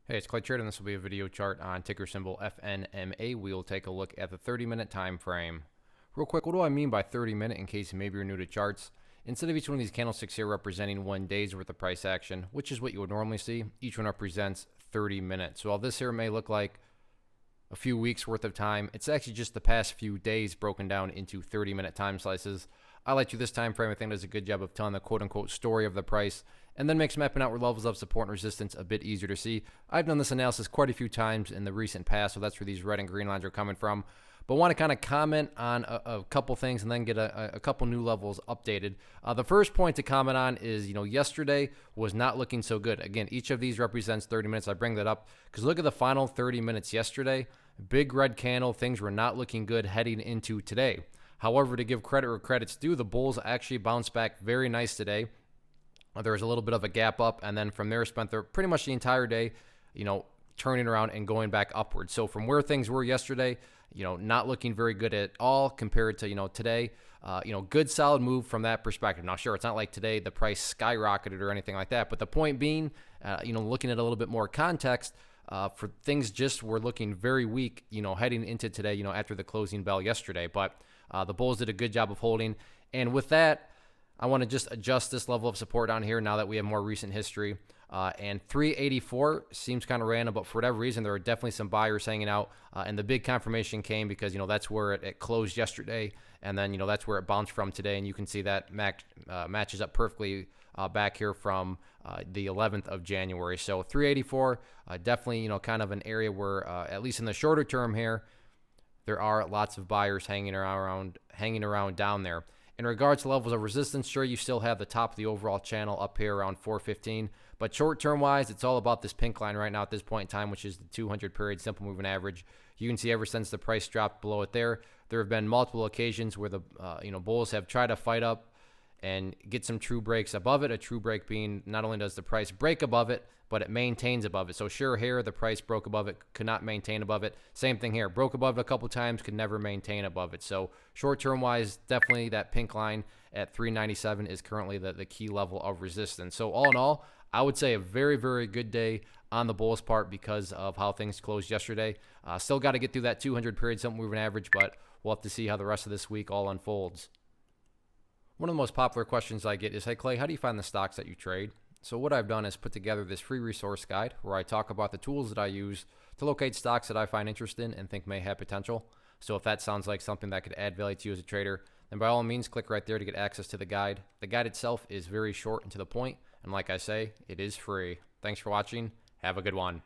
Hey, it's Clay Trader, and this will be a video chart on ticker symbol FNMA. We will take a look at the 30-minute time frame. Real quick, what do I mean by 30-minute in case maybe you're new to charts? Instead of each one of these candlesticks here representing 1 day's worth of price action, which is what you would normally see, each one represents 30 minutes. So while this here may look like a few weeks worth of time, it's actually just the past few days broken down into 30-minute time slices. I like to this time frame. I think does a good job of telling the quote-unquote story of the price, and then makes mapping out where levels of support and resistance a bit easier to see. I've done this analysis quite a few times in the recent past, so that's where these red and green lines are coming from. But want to kind of comment on a couple things and then get a couple new levels updated. The first point to comment on is, yesterday was not looking so good. Again, each of these represents 30 minutes. I bring that up because look at the final 30 minutes yesterday. Big red candle. Things were not looking good heading into today. However, to give credit where credit's due, the bulls actually bounced back very nice today. There was a little bit of a gap up, and then from there spent pretty much the entire day, turning around and going back upwards. So from where things were yesterday, not looking very good at all compared to, today. Good solid move from that perspective. Now, sure, it's not like today the price skyrocketed or anything like that, but the point being, looking at a little bit more context, for things just were looking very weak, heading into today, after the closing bell yesterday. But the bulls did a good job of holding. And with that, I want to just adjust this level of support down here now that we have more recent history. And 384 seems kind of random, but for whatever reason, there are definitely some buyers hanging out. And the big confirmation came because, that's where it closed yesterday. And then, that's where it bounced from today. And you can see that matches up perfectly back here from the 11th of January. So 384, definitely, kind of an area where, at least in the shorter term here, there are lots of buyers hanging around down there. In regards to levels of resistance, sure, you still have the top of the overall channel up here around 415. But short-term wise, it's all about this pink line right now at this point in time, which is the 200 period simple moving average. You can see ever since the price dropped below it there have been multiple occasions where the bulls have tried to fight up and get some true breaks above it. A true break being not only does the price break above it, but it maintains above it. So sure, here the price broke above it, could not maintain above it. Same thing here, broke above it a couple times, could never maintain above it. So short-term wise, definitely that pink line at 397 is currently the key level of resistance. So all in all, I would say a very, very good day on the bulls part because of how things closed yesterday. Still got to get through that 200 period simple moving average, but we'll have to see how the rest of this week all unfolds. One of the most popular questions I get is, hey Clay, how do you find the stocks that you trade? So what I've done is put together this free resource guide where I talk about the tools that I use to locate stocks that I find interesting and think may have potential. So if that sounds like something that could add value to you as a trader, then by all means, click right there to get access to the guide. The guide itself is very short and to the point, and like I say, it is free. Thanks for watching. Have a good one.